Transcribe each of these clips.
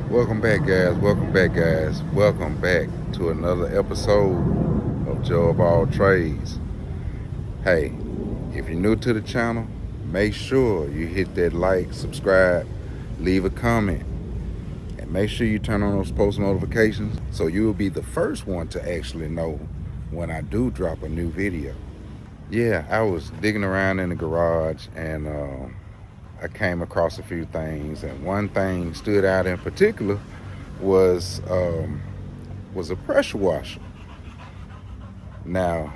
Welcome back, guys. Welcome back, guys. Welcome back to another episode of Joe of All Trades. Hey, if you're new to the channel, make sure you hit that like, subscribe, leave a comment, and make sure you turn on those post notifications so you will be the first one to actually know when I do drop a new video. Yeah, I was digging around in the garage and I came across a few things, and one thing stood out in particular was a pressure washer. Now,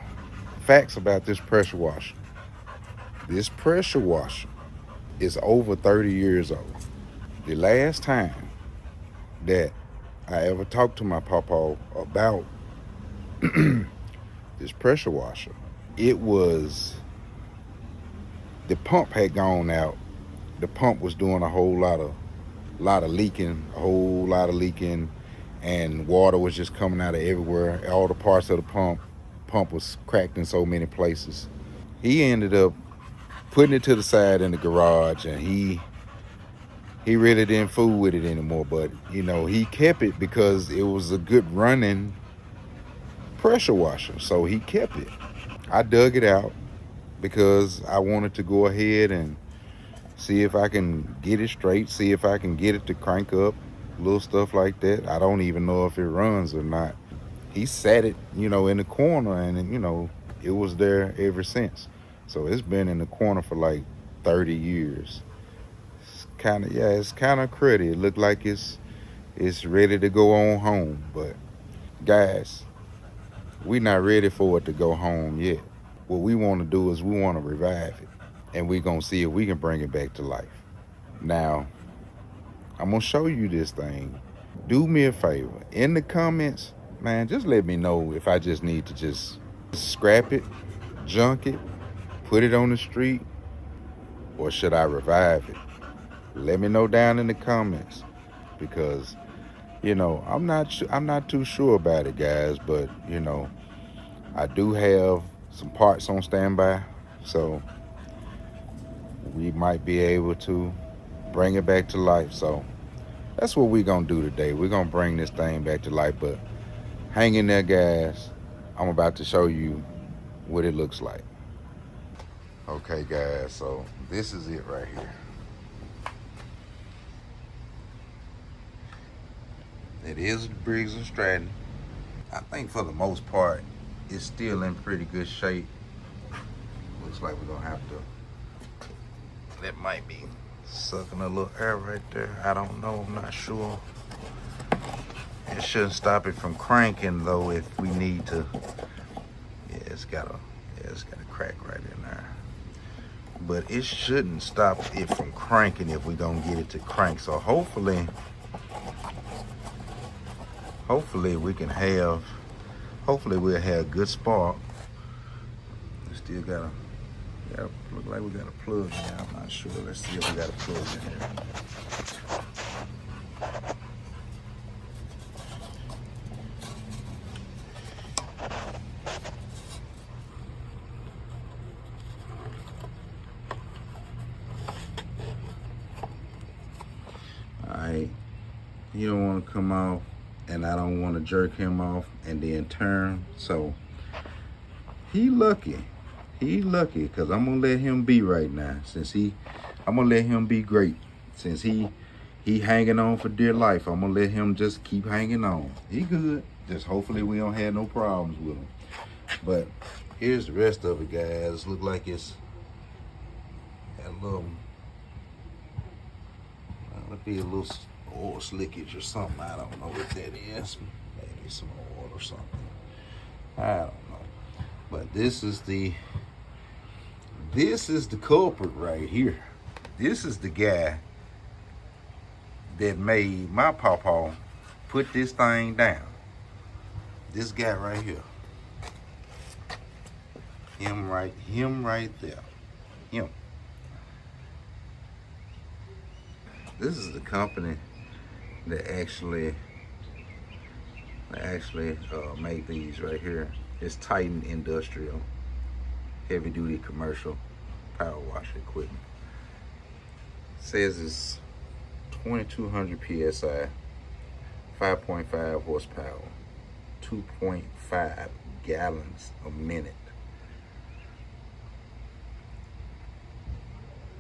facts about this pressure washer. This pressure washer is over 30 years old. The last time that I ever talked to my pawpaw about this pressure washer, it was the pump had gone out. The pump was doing a whole lot of leaking, and water was just coming out of everywhere. All the parts of the pump was cracked in so many places. He ended up putting it to the side in the garage, and he really didn't fool with it anymore. But he kept it because it was a good running pressure washer, so he kept it. I dug it out because I wanted to go ahead and see if I can get it straight, see if I can get it to crank up, little stuff like that. I don't even know if it runs or not. He sat it, in the corner, and it was there ever since. So it's been in the corner for like 30 years. It's kind of cruddy. It looked like it's ready to go on home. But guys, we're not ready for it to go home yet. What we want to do is we want to revive it, and we're going to see if we can bring it back to life. Now, I'm going to show you this thing. Do me a favor. In the comments, man, just let me know if I just need to just scrap it, junk it, put it on the street, or should I revive it? Let me know down in the comments, because I'm not too sure about it, guys, but I do have some parts on standby, so we might be able to bring it back to life. So that's what we're gonna do today. We're gonna bring this thing back to life. But hang in there, guys. I'm about to show you what it looks like. Okay, guys, so this is it right here. It is Briggs & Stratton. I think for the most part it's still in pretty good shape. Looks like we're gonna have to, that might be sucking a little air right there. I don't know, I'm not sure. It shouldn't stop it from cranking though if we need to. Yeah, it's got a crack right in there. But it shouldn't stop it from cranking if we don't get it to crank. So hopefully we'll have a good spark. We still gotta, look like we got a plug in here. I'm not sure. Let's see if we got a plug in here. Alright, he don't want to come off, and I don't want to jerk him off and then turn. So he lucky because I'm gonna let him be right now. I'm gonna let him be great. Since he hanging on for dear life, I'm gonna let him just keep hanging on. He good. Just hopefully we don't have no problems with him. But here's the rest of it, guys. Look like it's got a little, it'll be a little oil slickage or something. I don't know what that is. Maybe some oil or something. I don't know. But this is the culprit right here. This is the guy that made my pawpaw put this thing down. This guy right here. Him right there. Him. This is the company that actually made these right here. It's Titan Industrial Heavy Duty Commercial Power Wash Equipment. It says it's 2200 psi. 5.5 horsepower, 2.5 gallons a minute.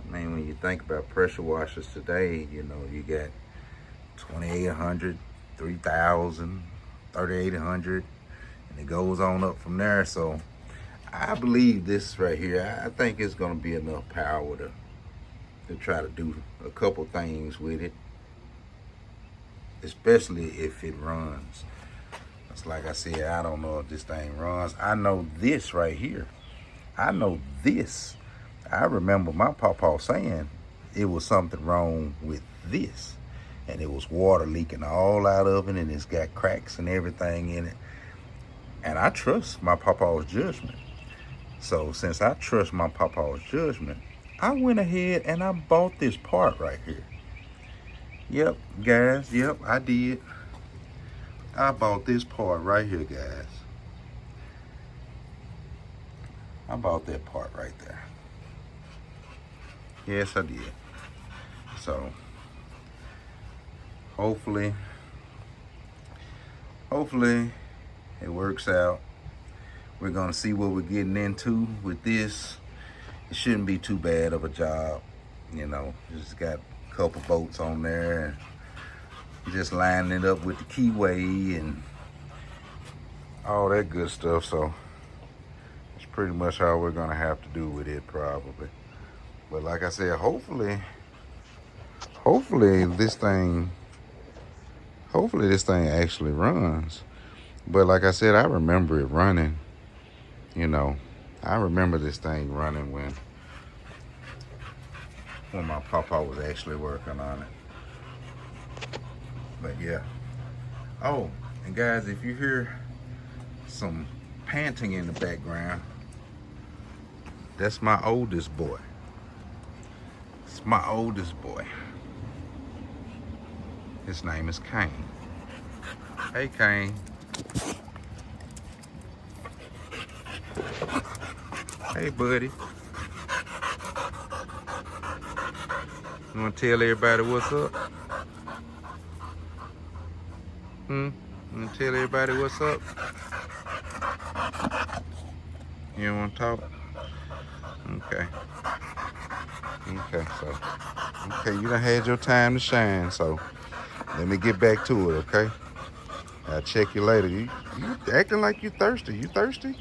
I mean, when you think about pressure washers today, you know, you got 2,800, 3,000, 3,800, and it goes on up from there. So I believe this right here, I think it's going to be enough power to try to do a couple things with it, especially if it runs. It's like I said, I don't know if this thing runs. I know this right here. I know this. I remember my pawpaw saying it was something wrong with this, and it was water leaking all out of it, and it's got cracks and everything in it. And I trust my pawpaw's judgment. So since I trust my pawpaw's judgment, I went ahead and I bought this part right here. Yep, guys, yep, I did. I bought this part right here, guys. I bought that part right there. Yes, I did. So hopefully it works out. We're gonna see what we're getting into with this. It shouldn't be too bad of a job, you know. Just got a couple bolts on there and just lining it up with the keyway and all that good stuff. So it's pretty much all we're gonna have to do with it probably. But like I said, hopefully this thing actually runs. But like I said, I remember it running. You know, I remember this thing running when my pawpaw was actually working on it. But yeah. Oh, and guys, if you hear some panting in the background, that's my oldest boy. It's my oldest boy. His name is Kane. Hey, Kane. Hey, buddy. You want to tell everybody what's up? You want to tell everybody what's up? You don't want to talk? Okay. Okay, you done had your time to shine, so let me get back to it, okay? I'll check you later. You acting like you thirsty. You thirsty?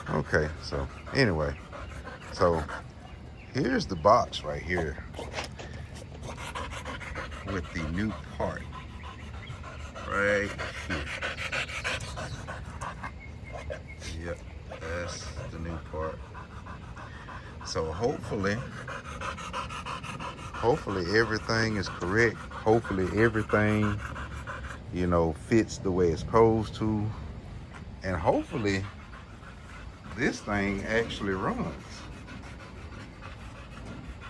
Okay, so anyway, so here's the box right here with the new part right here. Yep, that's the new part. So hopefully everything is correct. Hopefully everything, you know, fits the way it's supposed to. And hopefully this thing actually runs.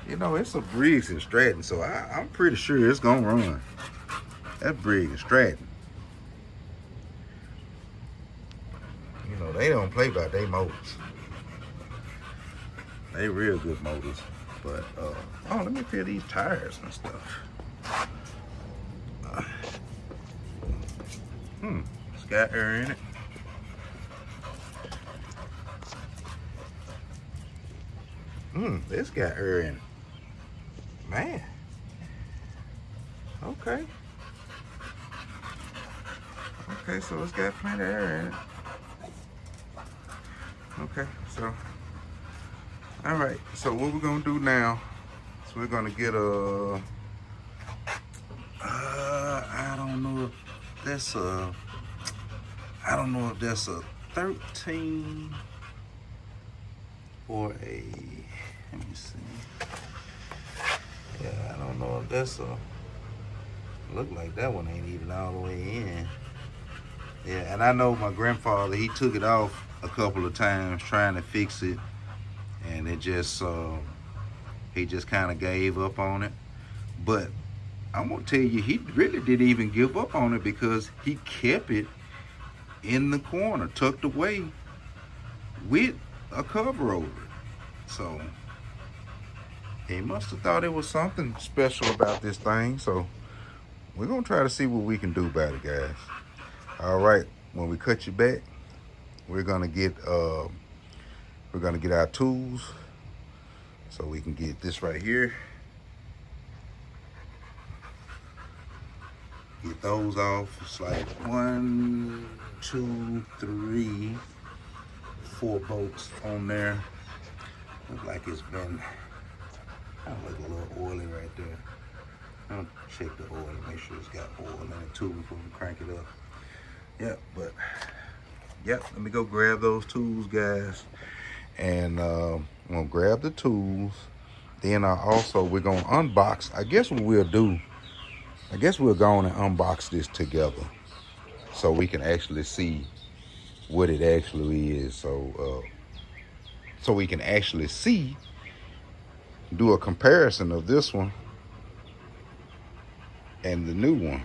You know, it's a Briggs and Stratton, so I'm pretty sure it's gonna run. That Briggs and Stratton. You know, they don't play by their motors. They real good motors. But oh, let me feel these tires and stuff. It's got air in it. This got air in it. Man. Okay. Okay, so it's got plenty of air in it. Okay, so all right, so what we're gonna do now is we're gonna get a I don't know if that's a 13 or a, let me see. Yeah, I don't know if that's a, look like that one ain't even all the way in. Yeah, and I know my grandfather, he took it off a couple of times trying to fix it, and it just he just kind of gave up on it. But I'm gonna tell you, he really didn't even give up on it, because he kept it in the corner tucked away with a cover over it. So he must have thought it was something special about this thing. So we're gonna try to see what we can do about it, guys. All right, when we cut you back, we're gonna get our tools so we can get this right here. Get those off. It's like 1, 2, 3, 4 bolts on there. Looks like it's been kind of like a little oily right there. I'll check the oil, make sure it's got oil in it too before we crank it up. Let me go grab those tools, guys. And I'm gonna grab the tools. Then we're gonna unbox. I guess we'll go on and unbox this together so we can actually see what it actually is. So we can actually do a comparison of this one and the new one.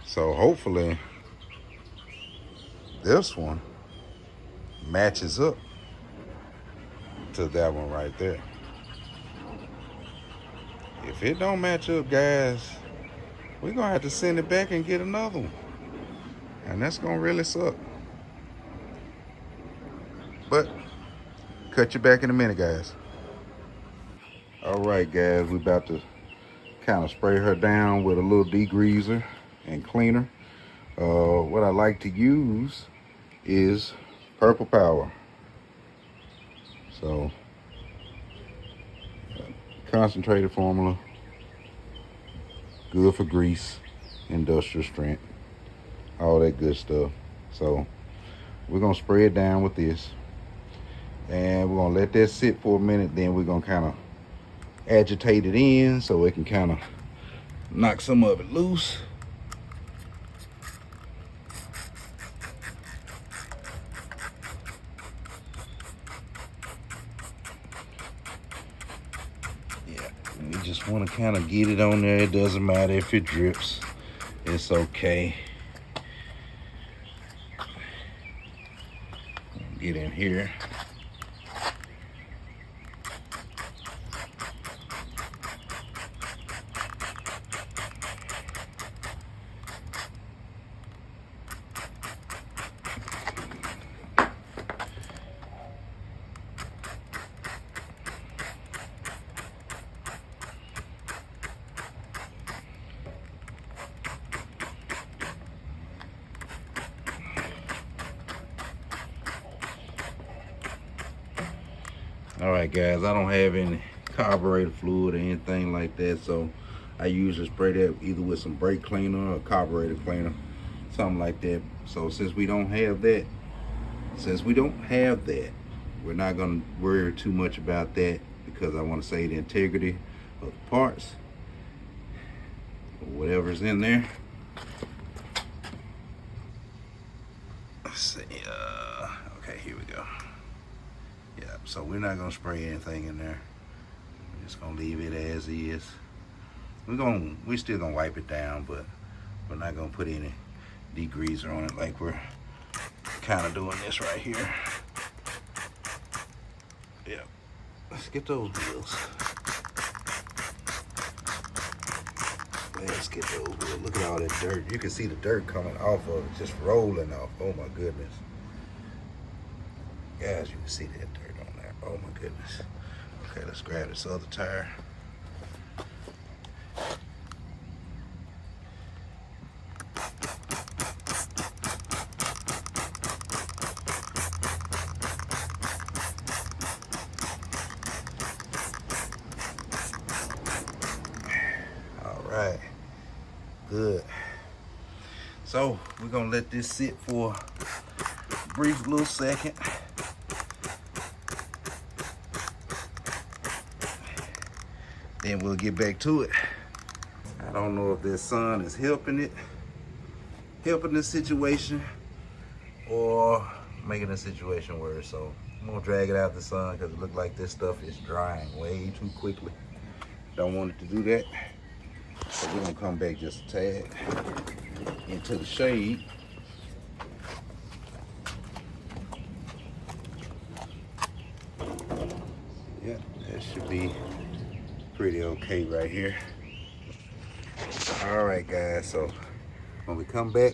So hopefully this one matches up to that one right there. If it don't match up, guys, we're gonna have to send it back and get another one. And that's gonna really suck. But cut you back in a minute, guys. All right, guys, we're about to kind of spray her down with a little degreaser and cleaner. What I like to use is Purple Power. So concentrated formula, good for grease, industrial strength, all that good stuff. So we're gonna spray it down with this, and we're gonna let that sit for a minute. Then we're gonna kind of agitate it in so it can kind of knock some of it loose. We just want to kind of get it on there. It doesn't matter if it drips, it's okay. Get in here. All right, guys, I don't have any carburetor fluid or anything like that, so I usually spray that either with some brake cleaner or carburetor cleaner, something like that. So since we don't have that, we're not gonna worry too much about that, because I want to save the integrity of the parts, whatever's in there. Let's see, okay, here we go. Yeah, so we're not gonna spray anything in there. We're just gonna leave it as is. We're still gonna wipe it down, but we're not gonna put any degreaser on it like we're kind of doing this right here. Yeah, let's get those wheels. Let's get those wheels. Look at all that dirt. You can see the dirt coming off of it, just rolling off. Oh my goodness. Guys, you can see that dirt on there. Oh my goodness. Okay, let's grab this other tire. All right, good. So we're gonna let this sit for a brief little second. Then we'll get back to it. I don't know if this sun is helping this situation, or making the situation worse. So I'm gonna drag it out the sun, because it looks like this stuff is drying way too quickly. Don't want it to do that. So we're gonna come back just a tad into the shade. Yeah, that should be pretty okay right here. All right, guys, so when we come back,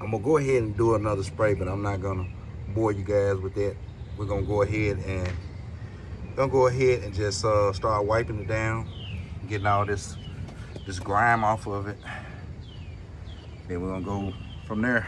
I'm gonna go ahead and do another spray, but I'm not gonna bore you guys with that. We're gonna go ahead and just start wiping it down, getting all this grime off of it. Then we're gonna go from there.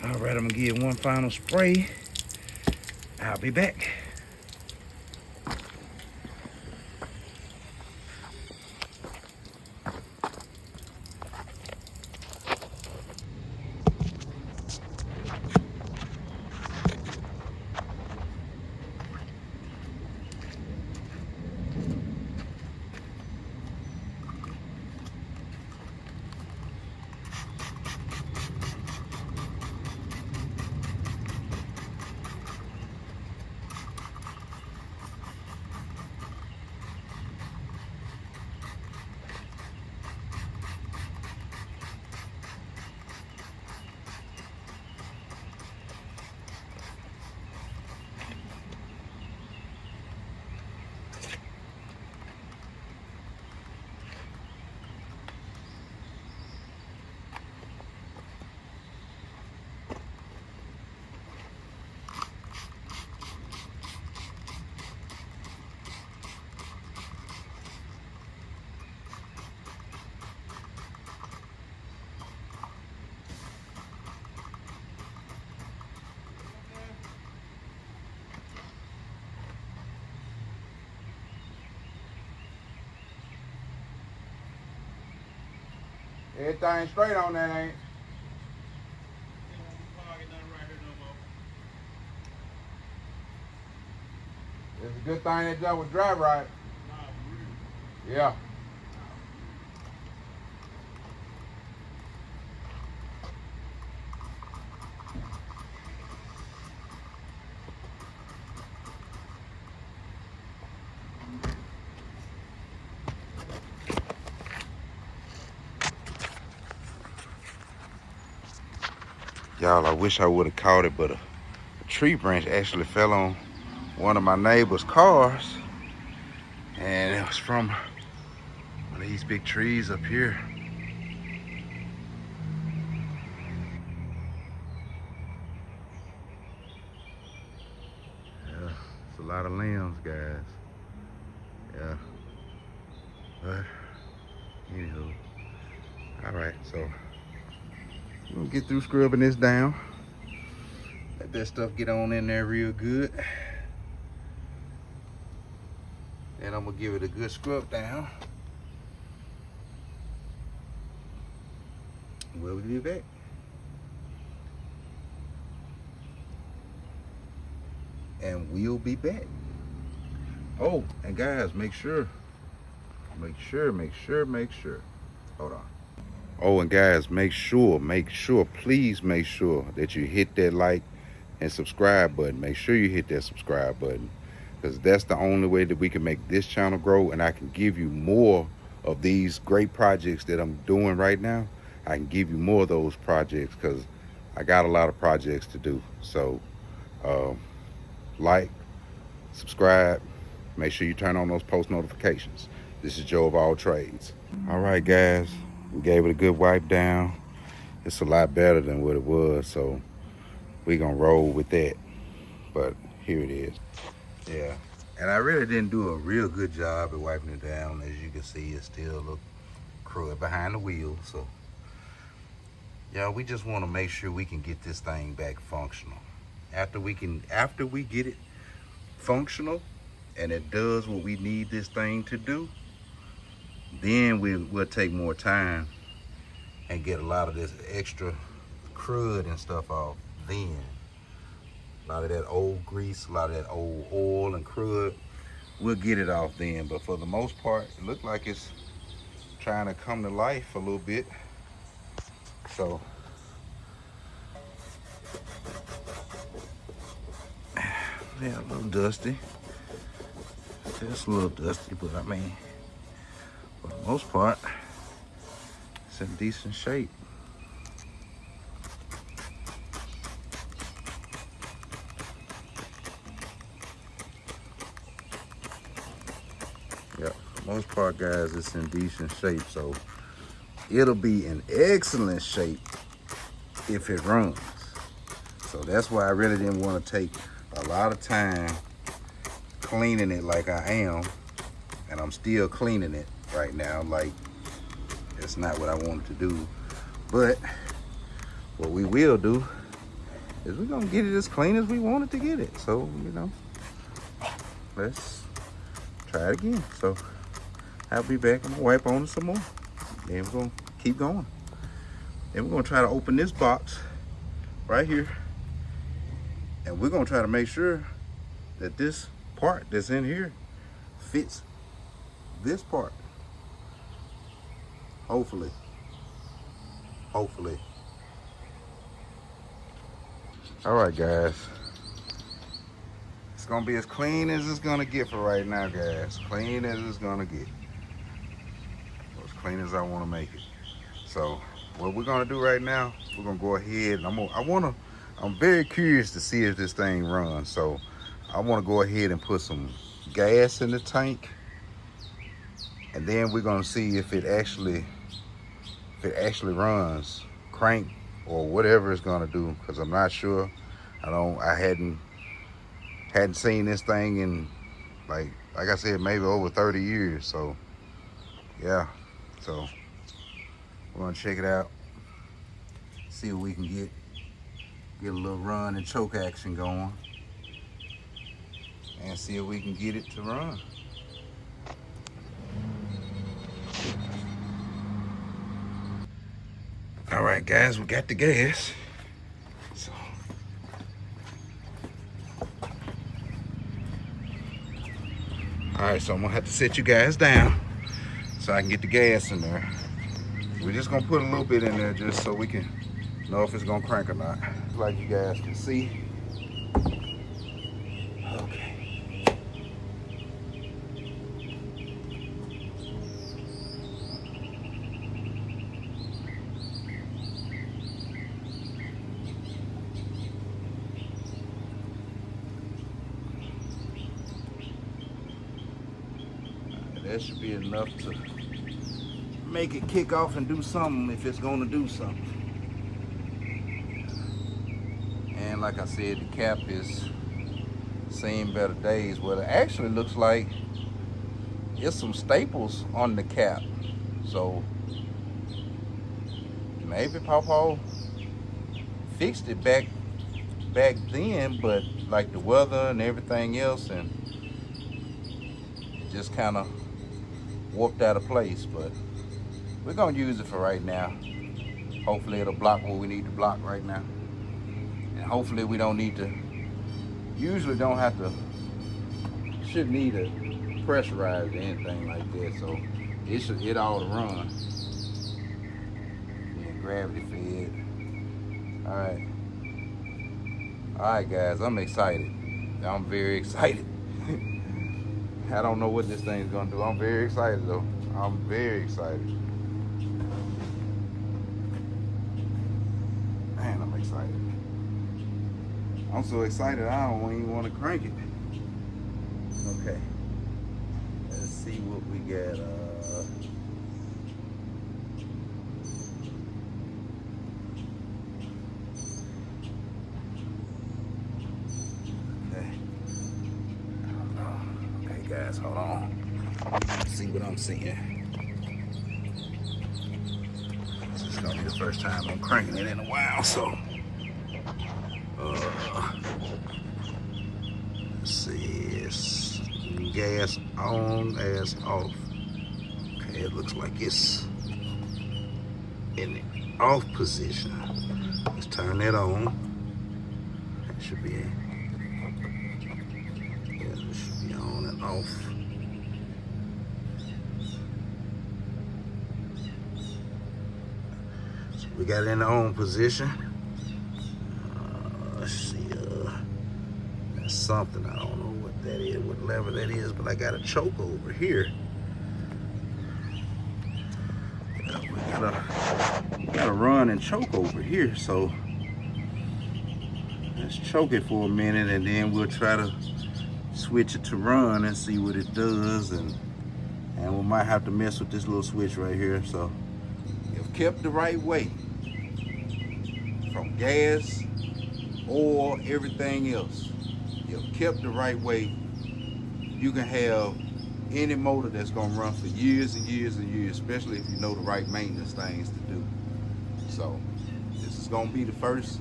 All right, I'm gonna give one final spray. I'll be back. Everything straight on that, ain't it? It's a good thing that job was dry right. Yeah. Y'all, I wish I would have caught it, but a tree branch actually fell on one of my neighbor's cars, and it was from one of these big trees up here. Yeah, it's a lot of limbs, guys. Yeah, but anywho, all right, so we'll get through scrubbing this down. Let that stuff get on in there real good. And I'm gonna give it a good scrub down. We'll be back. And we'll be back. Oh, and guys, make sure. Hold on. Oh, and guys, make sure, please make sure that you hit that like, and subscribe button. Make sure you hit that subscribe button, because that's the only way that we can make this channel grow, and I can give you more of these great projects that I'm doing right now. I can give you more of those projects because I got a lot of projects to do. So like, subscribe, make sure you turn on those post notifications. This is Joe of All Trades. All right, guys, we gave it a good wipe down. It's a lot better than what it was, so we're gonna roll with that. But here it is. Yeah, and I really didn't do a real good job at wiping it down. As you can see, it's still a little crud behind the wheel. So yeah, we just want to make sure we can get this thing back functional. After we get it functional and it does what we need this thing to do, then we'll take more time and get a lot of this extra crud and stuff off then. A lot of that old grease, a lot of that old oil and crud, we'll get it off then. But for the most part, it looks like it's trying to come to life a little bit. So yeah, a little dusty. Just a little dusty, but I mean, for the most part, it's in decent shape. Yeah, for the most part, guys, it's in decent shape. So it'll be in excellent shape if it runs. So that's why I really didn't want to take a lot of time cleaning it like I am, and I'm still cleaning it right now. Like, it's not what I wanted to do, but what we will do is we're gonna get it as clean as we wanted to get it. So, you know, let's try it again. So I'll be back. I'm gonna wipe on it some more, then we're gonna keep going. Then we're gonna try to open this box right here, and we're gonna try to make sure that this part that's in here fits this part. Hopefully. All right, guys, it's gonna be as clean as it's gonna get for right now, guys. Clean as it's gonna get, as clean as I want to make it. So what we're gonna do right now, we're gonna go ahead and I'm very curious to see if this thing runs. So I want to go ahead and put some gas in the tank, and then we're gonna see if it actually runs, crank, or whatever it's gonna do, because I'm not sure. I hadn't seen this thing in, like I said, maybe over 30 years. So yeah, so we're gonna check it out, see what we can get a little run and choke action going, and see if we can get it to run. All right, guys, we got the gas. So all right, so I'm gonna have to set you guys down so I can get the gas in there. We're just gonna put a little bit in there just so we can know if it's gonna crank or not. Like you guys can see. Okay. That should be enough to make it kick off and do something, if it's gonna do something. And like I said, the cap is seen better days. Well, it actually looks like it's some staples on the cap. So maybe pawpaw fixed it back then, but like the weather and everything else, and it just kind of warped out of place. But we're gonna use it for right now. Hopefully it'll block what we need to block right now, and hopefully we don't need to, usually don't have to, shouldn't need to pressurize or anything like that. So it ought to run. Yeah, gravity fed. All right, All right, guys, I'm excited. I'm very excited. I don't know what this thing's gonna do. I'm very excited though. I'm very excited. Man, I'm excited. I'm so excited I don't even want to crank it. Okay. Let's see what we got. Okay, guys, hold on. Let's see what I'm seeing. This is gonna be the first time I'm cranking it in a while, so let's see. It's gas on, as off. Okay, it looks like it's in the off position. Let's turn that on. That should be it. Yeah, it should be on and off. So we got it in the on position. Let's see. That's something. I don't know what that is, what lever that is, but I got a choke over here. We gotta run and choke over here, so let's choke it for a minute and then we'll try to switch it to run and see what it does, and we might have to mess with this little switch right here. So if kept the right way, from gas, oil, everything else, if kept the right way, you can have any motor that's gonna run for years and years and years, especially if you know the right maintenance things to do. So this is gonna be the first.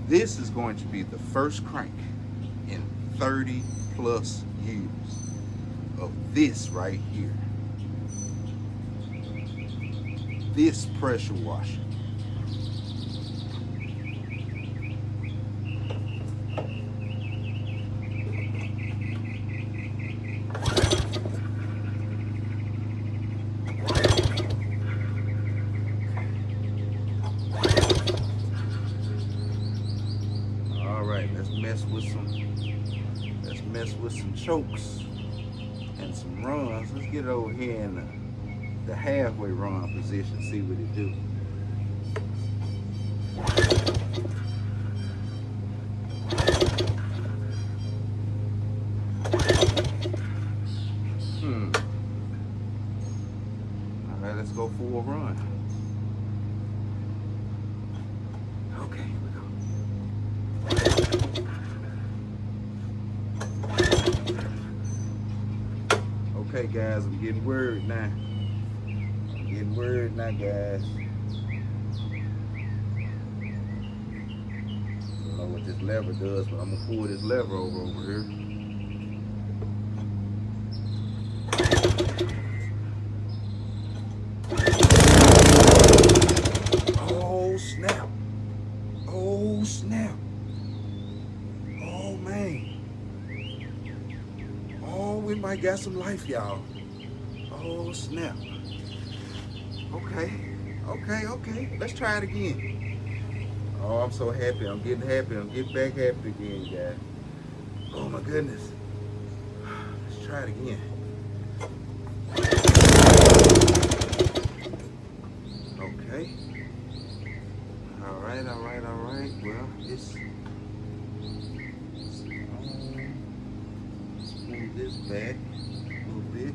This is going to be the first crank in 30 plus years of this right here. This pressure washer. Let's mess with some chokes and some runs. Let's get it over here in the halfway run position, see what it do. All right, let's go for a run. Okay, here we go. Okay, guys, I'm getting worried now. I'm getting worried now, guys. I don't know what this lever does, but I'm gonna pull this lever over here. Oh snap! Oh snap! Oh man! Oh, we might got some life, y'all. Oh snap! Okay. Let's try it again. Oh, I'm so happy. I'm getting happy. I'm getting back happy again, guys. Oh my goodness. Let's try it again. Okay. All right. Well, let's move this back a little bit.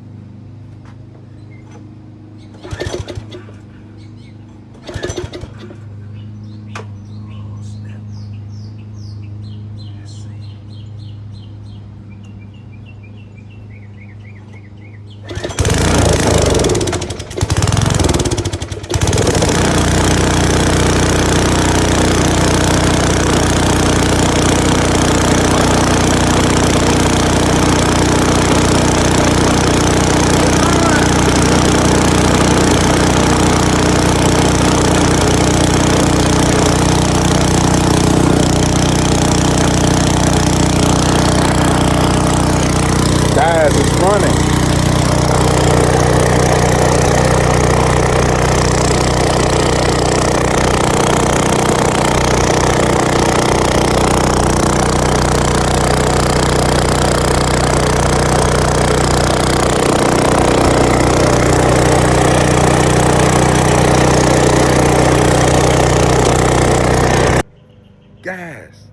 Guys,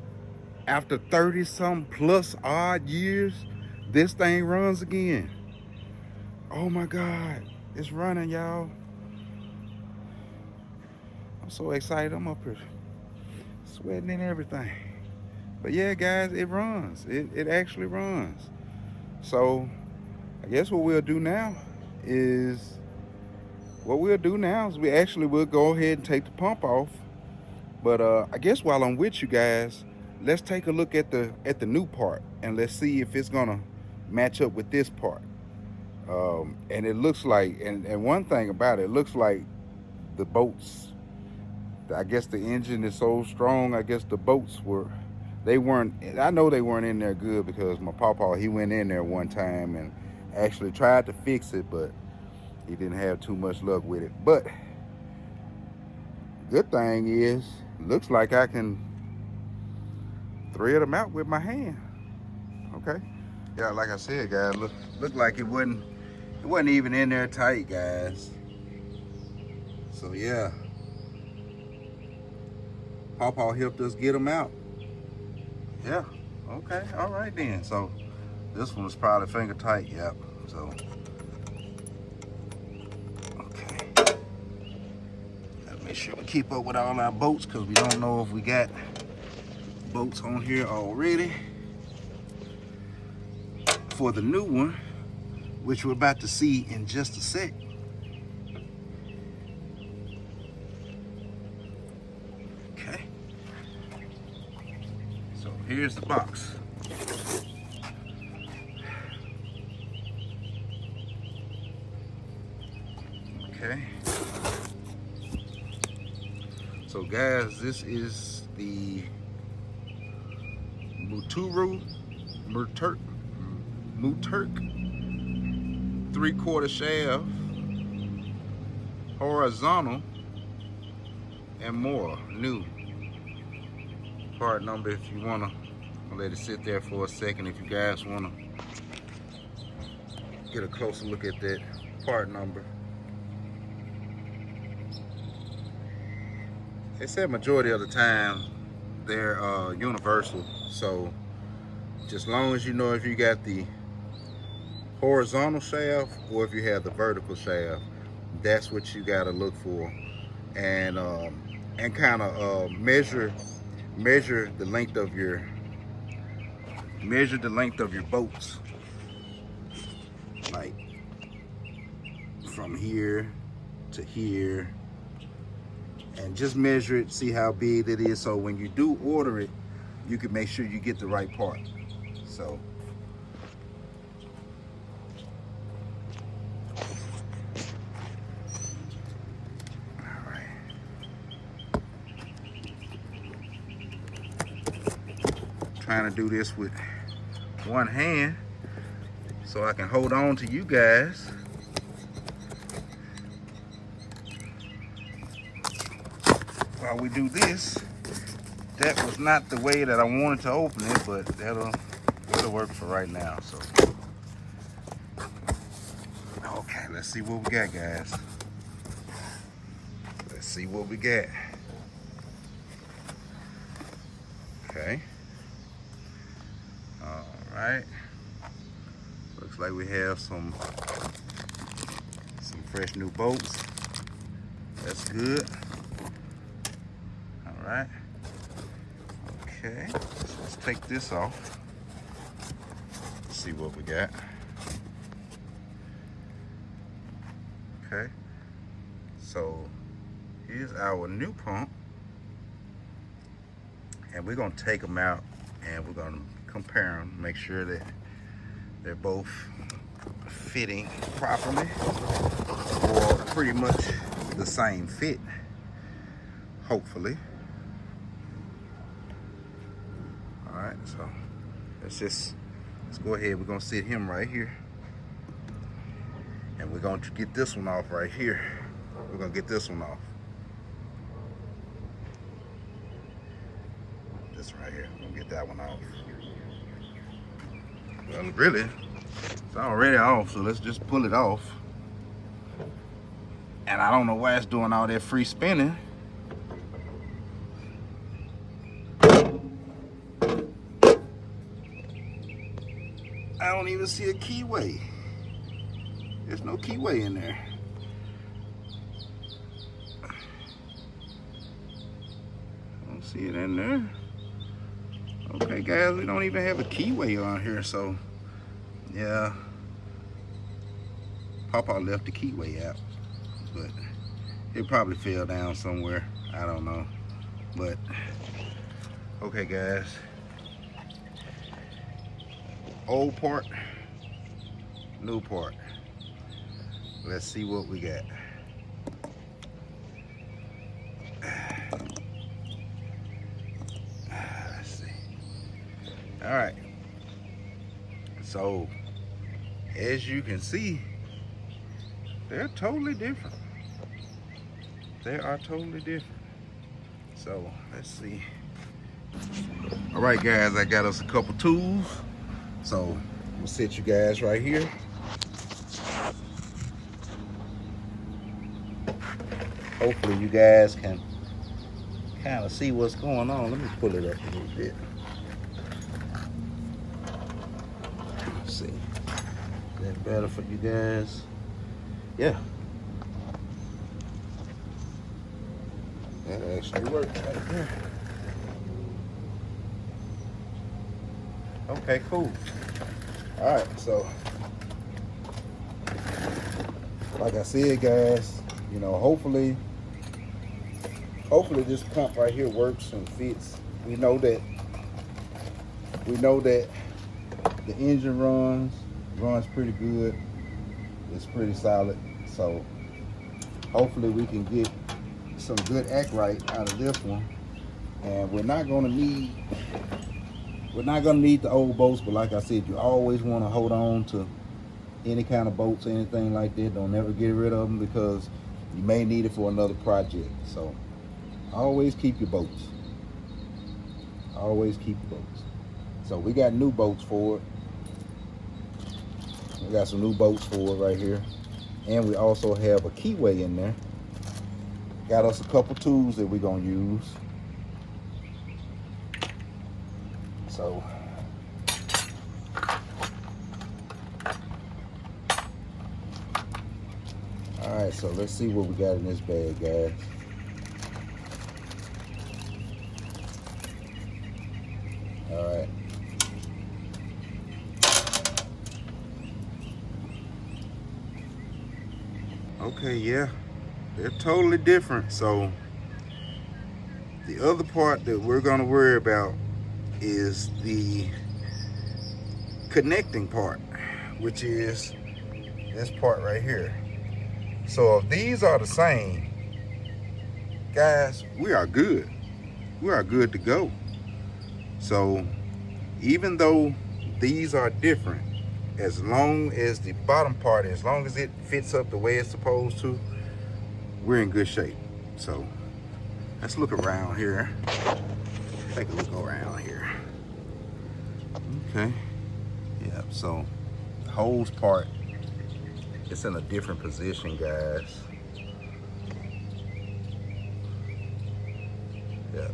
after 30 some plus odd years, this thing runs again. Oh my God, it's running, y'all. I'm so excited. I'm up here sweating and everything. But yeah, guys, it runs. It actually runs. So I guess what we'll do now is we actually will go ahead and take the pump off. But I guess while I'm with you guys, let's take a look at the new part and let's see if it's gonna match up with this part. And it looks like, and one thing about it, looks like the boats, I guess the engine is so strong, I guess the boats weren't, I know they weren't in there good, because my pawpaw, he went in there one time and actually tried to fix it, but he didn't have too much luck with it. But good thing is, looks like I can thread them out with my hand. Okay. Yeah, like I said, guys, look like it wasn't even in there tight, guys. So yeah, pawpaw helped us get them out. Yeah. Okay. All right then. So this one was probably finger tight. Yep. So okay. Gotta make sure we keep up with all our boats, because we don't know if we got boats on here already for the new one, which we're about to see in just a sec. Okay. So here's the box. Okay. So guys, this is the Muturk 3/4 shaft, horizontal, and more new. Part number, if you wanna, I'll let it sit there for a second. If you guys wanna get a closer look at that part number. They said majority of the time they're universal, so just long as you know if you got the horizontal shaft or if you have the vertical shaft, that's what you got to look for, and kind of measure the length of your boats, like from here to here, and just measure it, see how big it is, so when you do order it, you can make sure you get the right part. So all right, trying to do this with one hand so I can hold on to you guys. While we do this, that was not the way that I wanted to open it, but that'll work for right now. So, okay, let's see what we got, guys. Let's see what we got. Okay. All right. Looks like we have some fresh new bolts. That's good. All right. Okay, so let's take this off. See what we got. Okay, so here's our new pump, and we're gonna take them out and we're gonna compare them, make sure that they're both fitting properly, or pretty much the same fit, hopefully. All right, so let's go ahead. We're gonna sit him right here, and we're gonna get this one off right here. We're gonna get this one off. This right here, we're gonna get that one off. Well, really, it's already off, so let's just pull it off. And I don't know why it's doing all that free spinning. I don't even see a keyway. There's no keyway in there. I don't see it in there. Okay guys, we don't even have a keyway on here, so yeah. Pawpaw left the keyway out, but it probably fell down somewhere. I don't know. But okay guys. Old part, new part. Let's see what we got. Let's see. All right. So, as you can see, they're totally different. They are totally different. So, let's see. All right, guys, I got us a couple tools. So, we'll sit you guys right here. Hopefully you guys can kind of see what's going on. Let me pull it up a little bit. Let's see. Is that better for you guys? Yeah. That actually worked right there. Okay, cool. All right, so like I said, guys, you know, hopefully this pump right here works and fits. We know that the engine runs pretty good. It's pretty solid. So hopefully we can get some good act right out of this one. And we're not gonna need the old bolts, but like I said, you always want to hold on to any kind of bolts, anything like that. Don't ever get rid of them, because you may need it for another project. So always keep your bolts. Always keep your bolts. So we got new bolts for it. We got some new bolts for it right here. And we also have a keyway in there. Got us a couple tools that we're gonna use. So all right, so let's see what we got in this bag, guys. All right. Okay, yeah, they're totally different. So the other part that we're gonna worry about is the connecting part, which is this part right here. So if these are the same, guys, we are good. We are good to go. So even though these are different, as long as the bottom part, as long as it fits up the way it's supposed to, we're in good shape. So let's look around here. Take a look around here. Okay. Yeah, so the hose part, it's in a different position, guys. Yeah,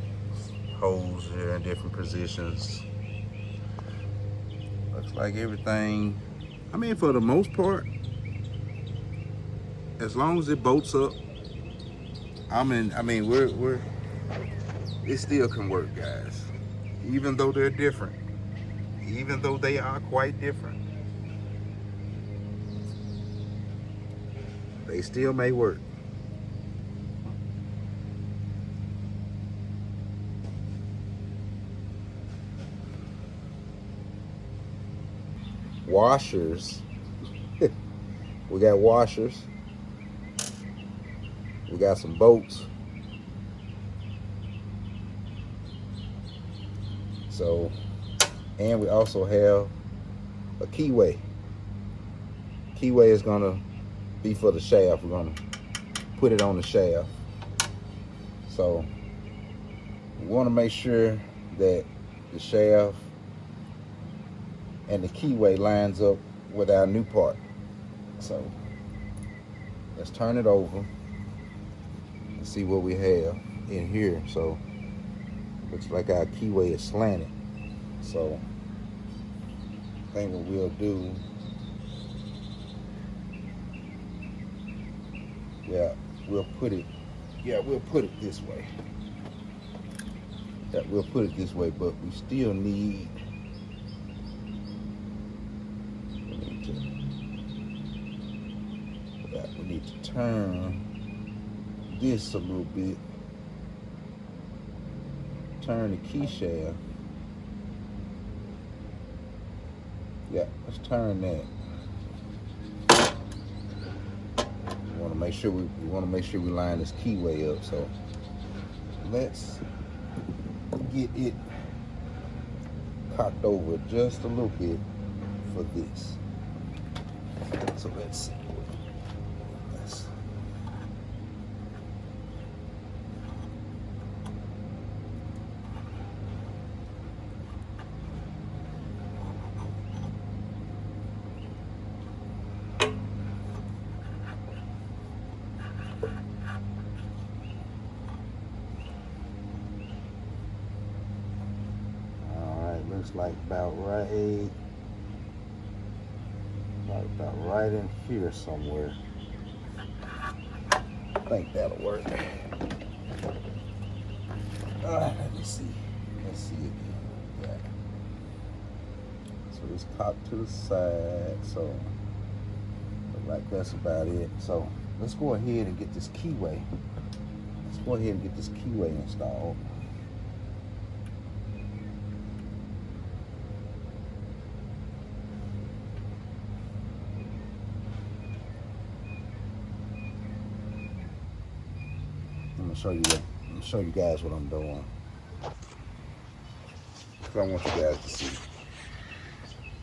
hose are in different positions. Looks like everything, I mean, for the most part, as long as it bolts up, it still can work, guys. Even though they're different, even though they are quite different, they still may work. Washers. We got washers. We got some bolts. So, and we also have a keyway. Keyway is gonna be for the shaft. We're gonna put it on the shaft. So we wanna make sure that the shaft and the keyway lines up with our new part. So let's turn it over and see what we have in here. So looks like our keyway is slanted. So I think what we'll do, we'll put it this way. Yeah, we'll put it this way, but we still need, we need to turn this a little bit. Turn the key shaft. Yeah, let's turn that. We want to make sure we line this keyway up. So let's get it cocked over just a little bit for this. So let's see. Looks like about right in here somewhere. I think that'll work. Let me see. Let's see again. Yeah. So it's cocked to the side. So look like that's about it. So let's go ahead and get this keyway. Installed. I'm gonna show you guys what I'm doing. Because I want you guys to see.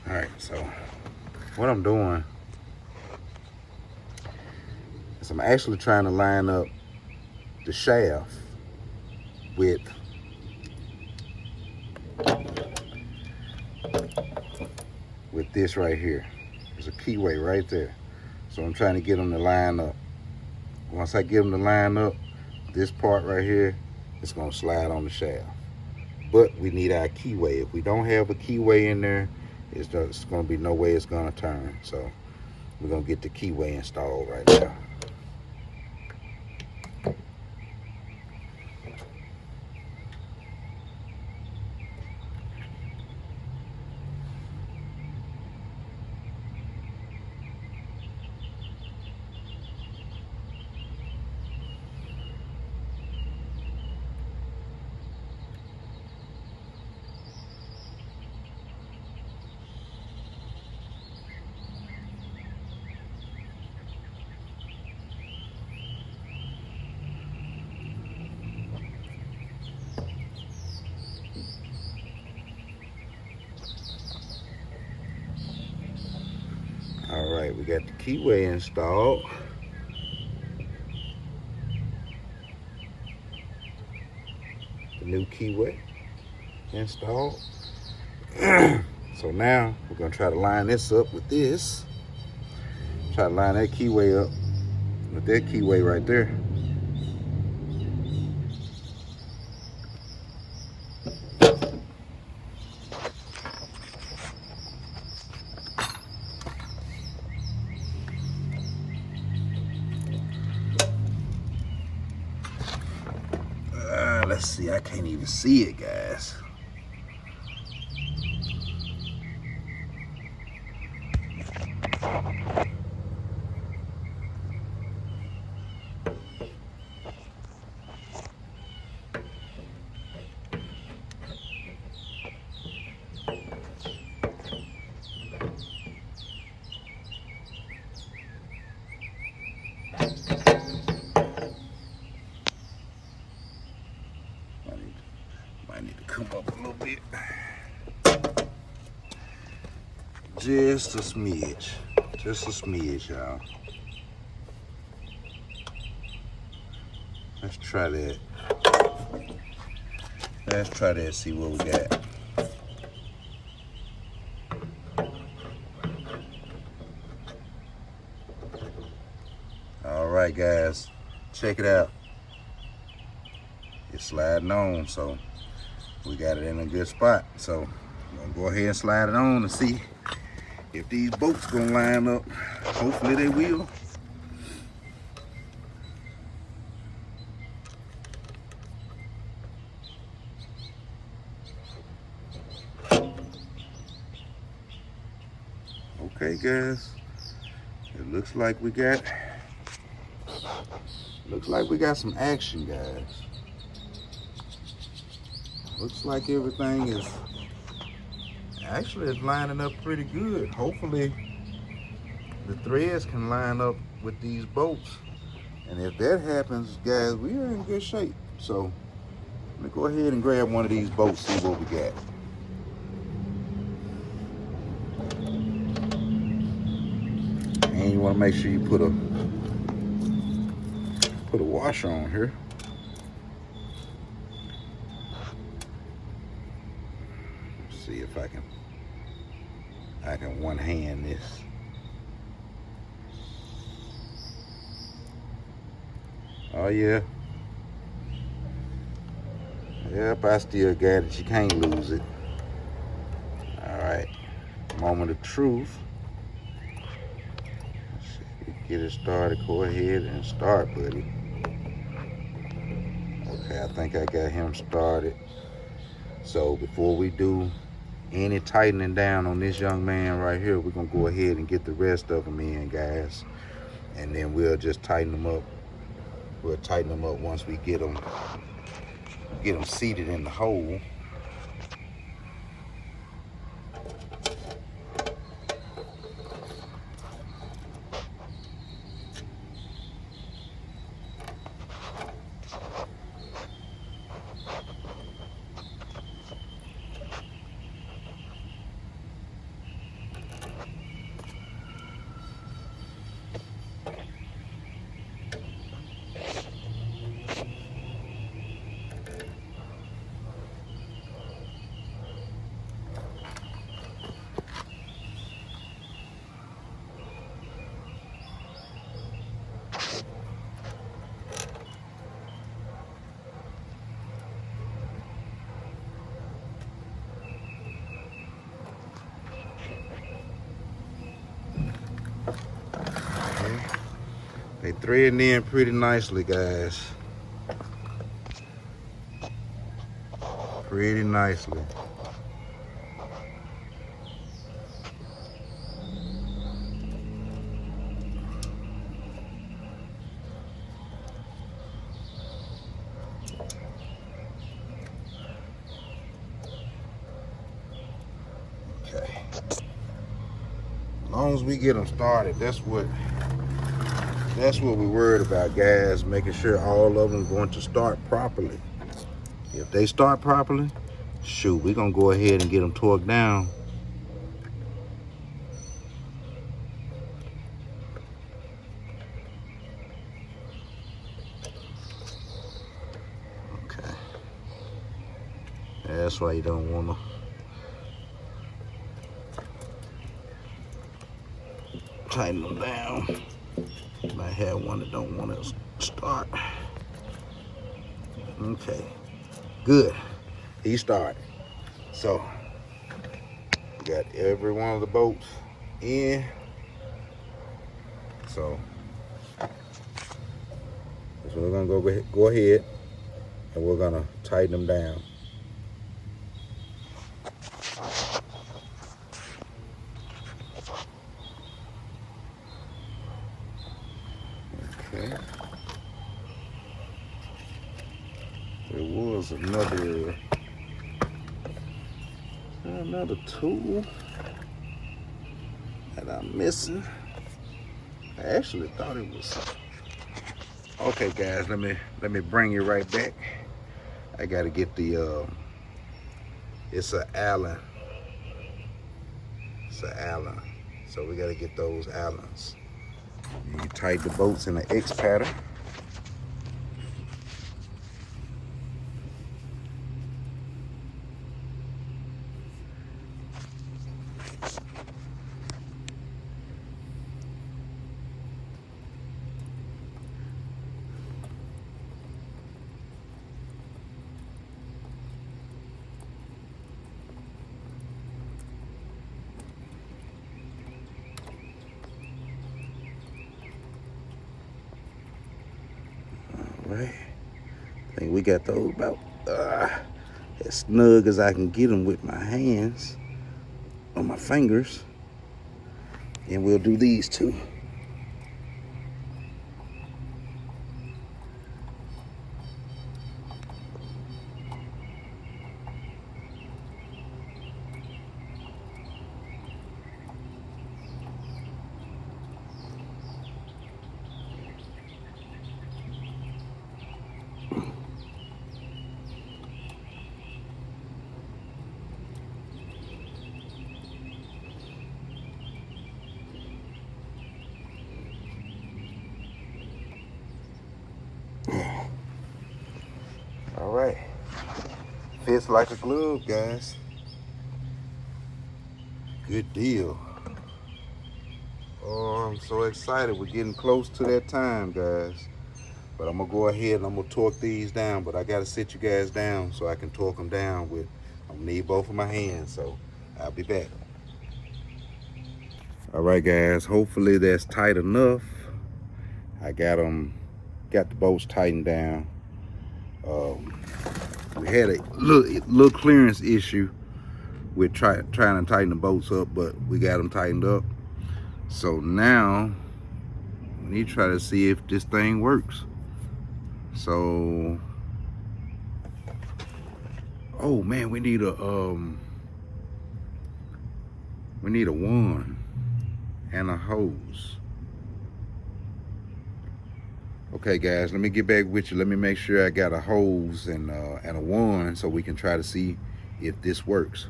Alright, so what I'm doing is I'm actually trying to line up the shaft with this right here. There's a keyway right there. So I'm trying to get them to line up. Once I get them to line up, this part right here, it's gonna slide on the shaft. But we need our keyway. If we don't have a keyway in there, it's gonna be no way it's gonna turn. So we're gonna get the keyway installed right now. All right, we got the keyway installed. The new keyway installed. So now we're gonna try to line this up with this. Try to line that keyway up with that keyway right there. Let's see, I can't even see it, guys. I need to come up a little bit. Just a smidge. Just a smidge, y'all. Let's try that. Let's try that, see what we got. All right, guys, check it out. It's sliding on, so we got it in a good spot. So I'm gonna go ahead and slide it on and see if these boats gonna line up. Hopefully they will. Okay, guys. It looks like we got some action, guys. Looks like everything is actually lining up pretty good. Hopefully the threads can line up with these bolts. And if that happens, guys, we are in good shape. So let me go ahead and grab one of these bolts, see what we got. And you want to make sure you put a washer on here. Let's see if I can one hand this. Oh yeah. Yep, I still got it. You can't lose it. All right. Moment of truth. Let's see, get it started. Go ahead and start, buddy. Okay, I think I got him started. So before we do any tightening down on this young man right here, we're gonna go ahead and get the rest of them in, guys. And then we'll just tighten them up. We'll tighten them up once we get them seated in the hole. They threading in pretty nicely, guys. Pretty nicely. Okay. As long as we get them started, that's what we're worried about, guys. Making sure all of them going to start properly. If they start properly, shoot, we're gonna go ahead and get them torqued down. Okay. That's why you don't wanna tighten them down. Might have one that don't want to start. Okay, good. He started. So we got every one of the bolts in. So we're gonna go ahead and we're gonna tighten them down. Okay. There was another tool that I'm missing. I actually thought it was. Okay, guys, let me bring you right back. I gotta get the it's an Allen. It's an Allen. So we gotta get those Allens. You tighten the bolts in the X pattern. right. I think we got those about as snug as I can get them with my hands on my fingers. And we'll do these two. All right, fits like a glove, guys. Good deal. Oh, I'm so excited. We're getting close to that time, guys. But I'm gonna go ahead and I'm gonna torque these down, but I gotta sit you guys down so I can torque them down with, I'm gonna need both of my hands, so I'll be back. All right, guys, hopefully that's tight enough. I got the bolts tightened down. We had a little clearance issue with trying to tighten the bolts up, but we got them tightened up. So now we need to try to see if this thing works. So, oh man, we need a wand and a hose. Okay, guys, let me get back with you. Let me make sure I got a hose and a wand so we can try to see if this works.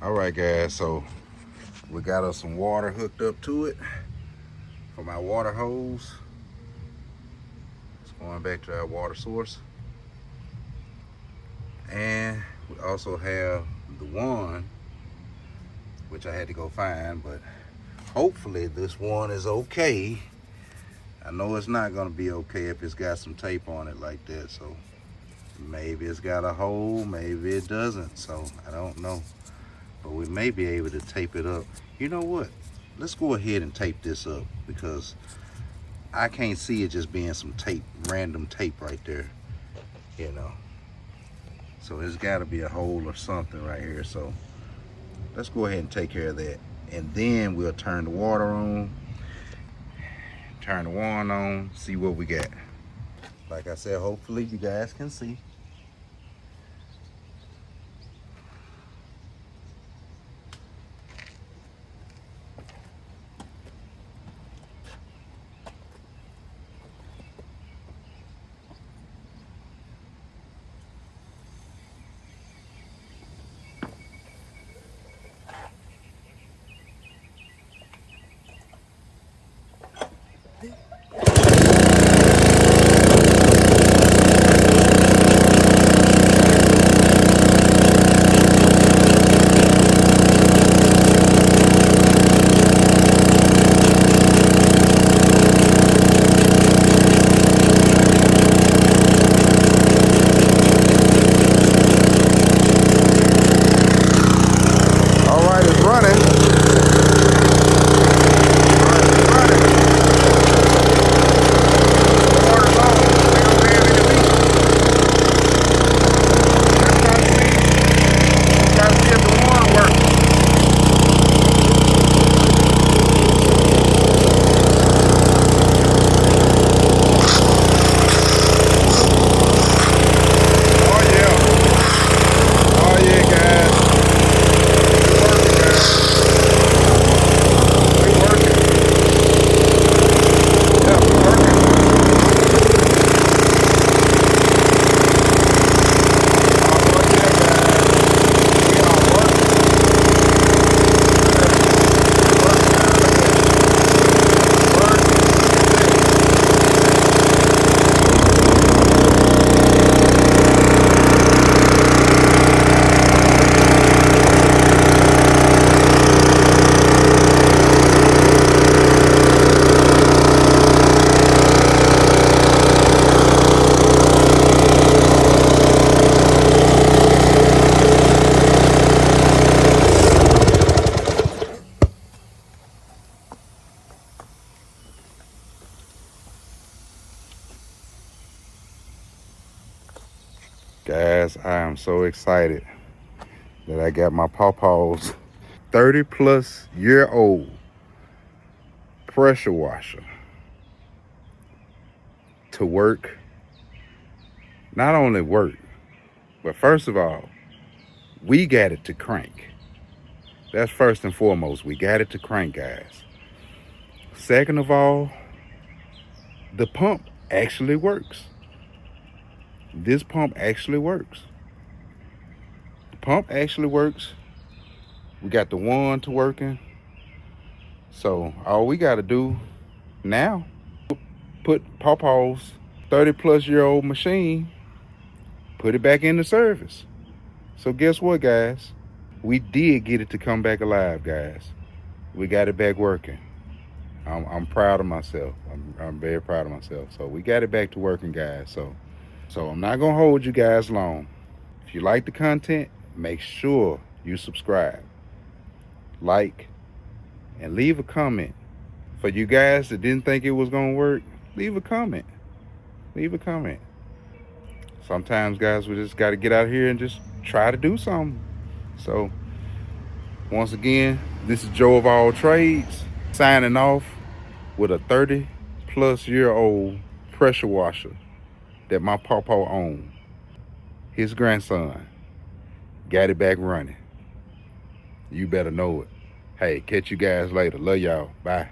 All right, guys, so we got us some water hooked up to it for my water hose. It's going back to our water source. And we also have the wand, which I had to go find, but hopefully this one is okay. I know it's not gonna be okay if it's got some tape on it like that, so maybe it's got a hole, maybe it doesn't, so I don't know. But we may be able to tape it up. You know what? Let's go ahead and tape this up because I can't see it just being some tape, random tape right there, you know. So there's gotta be a hole or something right here, so let's go ahead and take care of that. And then we'll turn the water on, turn the wand on, see what we got. Like I said, hopefully you guys can see. I'm so excited that I got my pawpaws 30+ year old pressure washer to work. Not only work, but first of all, we got it to crank. That's first and foremost. We got it to crank, guys. Second of all, the pump actually works. This pump actually works. The pump actually works. We got the one to working. So all we got to do now, put Pawpaw's 30+year-old machine, put it back into service. So guess what, guys? We did get it to come back alive, guys. We got it back working. I'm proud of myself. I'm very proud of myself. So we got it back to working, guys. So I'm not gonna hold you guys long. If you like the content, make sure you subscribe, like, and leave a comment. For you guys that didn't think it was gonna work, leave a comment. Leave a comment. Sometimes, guys, we just got to get out here and just try to do something. So once again, this is Joe of All Trades signing off with a 30+year-old pressure washer that my pawpaw owned. His grandson got it back running. You better know it. Hey, catch you guys later. Love y'all. Bye.